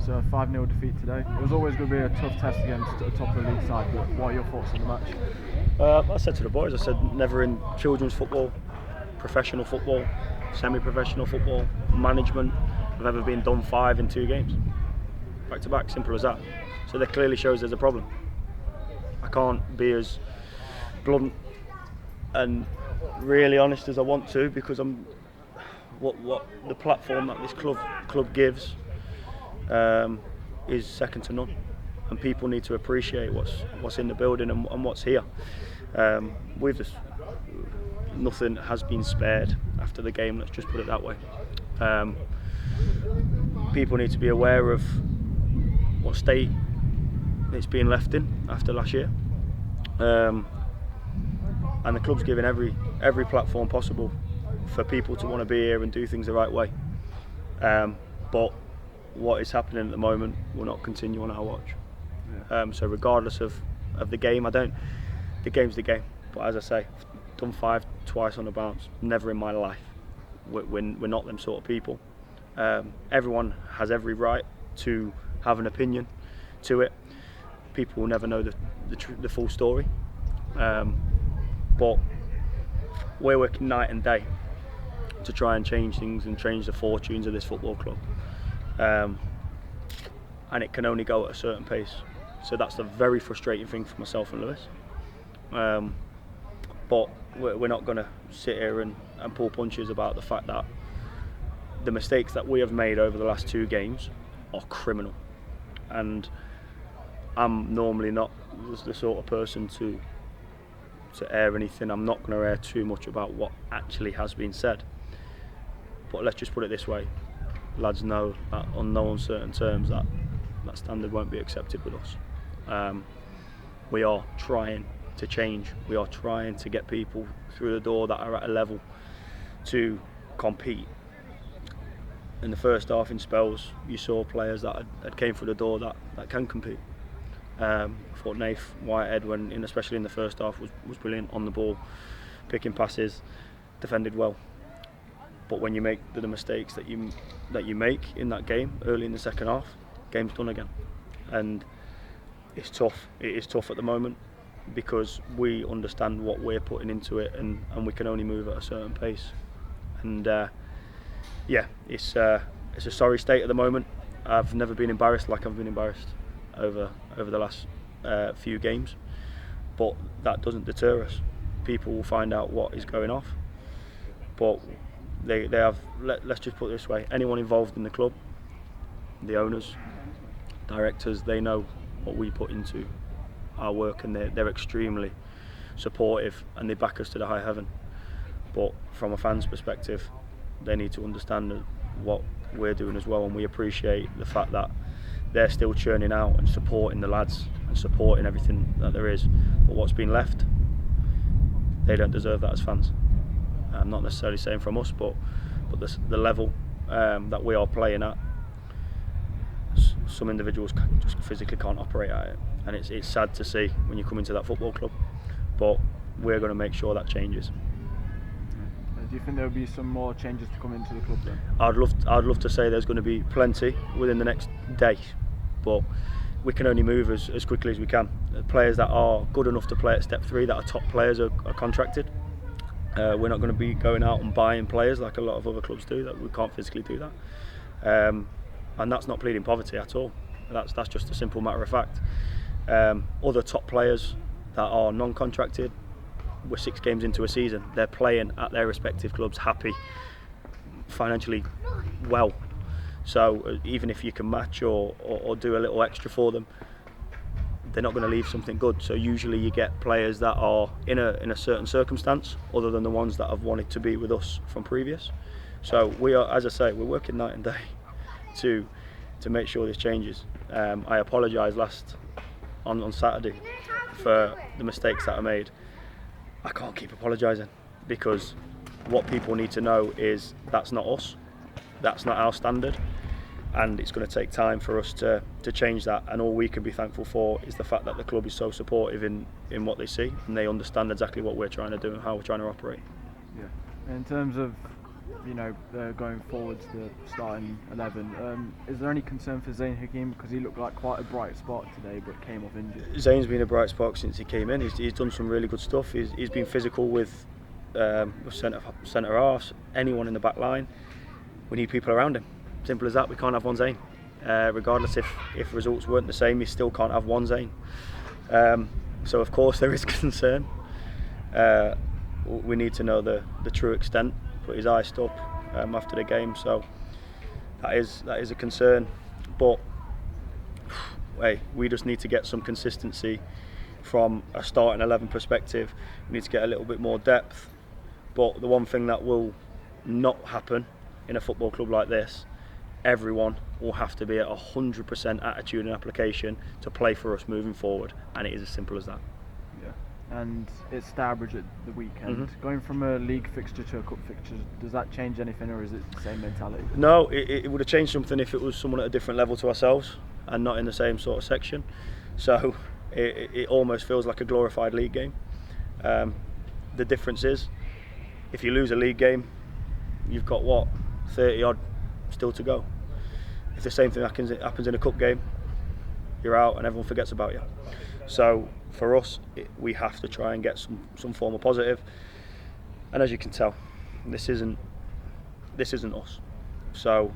a 5-0 defeat today. It was always going to be a tough test against a top of the league side, but what are your thoughts on the match? I said to the boys, I said never in children's football, professional football, semi-professional football, management have ever been done 5 in 2 games. Back to back, simple as that. So that clearly shows there's a problem. I can't be as blunt and really honest as I want to, because what the platform that this club gives is second to none, and people need to appreciate what's in the building and what's here. Nothing has been spared after the game, let's just put it that way. People need to be aware of what state it's being left in after last year, and the club's given every platform possible for people to want to be here and do things the right way. But what is happening at the moment will not continue on our watch. Yeah. So regardless of the game, the game's the game. But as I say, I've done 5 twice on the bounce. Never in my life. We're not them sort of people. Everyone has every right to have an opinion to it. People will never know the full story. But we're working night and day to try and change things and change the fortunes of this football club. And it can only go at a certain pace. So that's the very frustrating thing for myself and Lewis. But we're not going to sit here and pull punches about the fact that the mistakes that we have made over the last 2 games are criminal. And I'm normally not the sort of person to air anything. I'm not going to air too much about what actually has been said. But let's just put it this way. Lads know that on no uncertain terms that standard won't be accepted with us. We are trying to change. We are trying to get people through the door that are at a level to compete. In the first half, in spells, you saw players that had came through the door that can compete. I thought Nath Whitehead, especially in the first half, was brilliant on the ball, picking passes, defended well. But when you make the mistakes that you make in that game early in the second half, game's done again. And it's tough. It is tough at the moment because we understand what we're putting into it, and we can only move at a certain pace. And it's a sorry state at the moment. I've never been embarrassed like I've been embarrassed over the last few games, but that doesn't deter us. People will find out what is going off, but they have. Let's just put it this way: anyone involved in the club, the owners, directors, they know what we put into our work, and they're extremely supportive and they back us to the high heaven. But from a fan's perspective, they need to understand what we're doing as well, and we appreciate the fact that they're still churning out and supporting the lads and supporting everything that there is. But what's been left, they don't deserve that as fans. I'm not necessarily saying from us, but the level that we are playing at, some individuals just physically can't operate at it, and it's sad to see when you come into that football club. But we're going to make sure that changes. Do you think there will be some more changes to come into the club then? I'd love to say there's going to be plenty within the next day, but we can only move as quickly as we can. The players that are good enough to play at step 3, that are top players, are contracted. We're not going to be going out and buying players like a lot of other clubs do. That we can't physically do that, and that's not pleading poverty at all. That's just a simple matter of fact. Other top players that are non-contracted, we're 6 games into a season, they're playing at their respective clubs, happy, financially well. So even if you can match or do a little extra for them, they're not going to leave something good. So usually you get players that are in a certain circumstance, other than the ones that have wanted to be with us from previous. So we are, as I say, we're working night and day to make sure this changes. I apologised on Saturday for the mistakes that I made. I can't keep apologising, because what people need to know is that's not us, that's not our standard, and it's going to take time for us to change that. And all we can be thankful for is the fact that the club is so supportive in what they see, and they understand exactly what we're trying to do and how we're trying to operate. Yeah. In terms of going forward to the starting 11. Is there any concern for Zane Hakim, because he looked like quite a bright spot today, but came off injured? Zane's been a bright spot since he came in. He's done some really good stuff. He's been physical with centre halves, anyone in the back line. We need people around him. Simple as that. We can't have one Zane. Regardless if results weren't the same, you still can't have one Zane. So of course there is concern. We need to know the true extent. But his eye stopped after the game, so that is a concern. But hey, we just need to get some consistency from a starting 11 perspective. We need to get a little bit more depth. But the one thing that will not happen in a football club like this, everyone will have to be at 100% attitude and application to play for us moving forward, and it is as simple as that. Yeah. And it's Stourbridge at the weekend. Going from a league fixture to a cup fixture, does that change anything, or is it the same mentality? No, it would have changed something if it was someone at a different level to ourselves and not in the same sort of section. So it almost feels like a glorified league game. The difference is, if you lose a league game, you've got 30 odd still to go. If the same thing happens in a cup game, you're out and everyone forgets about you. So for us, we have to try and get some form of positive. And as you can tell, this isn't us. So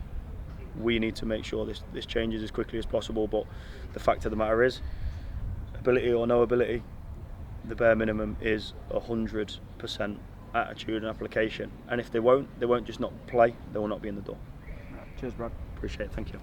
we need to make sure this changes as quickly as possible. But the fact of the matter is, ability or no ability, the bare minimum is 100% attitude and application. And if they won't just not play, they will not be in the door. Cheers, Brad. Appreciate it, thank you.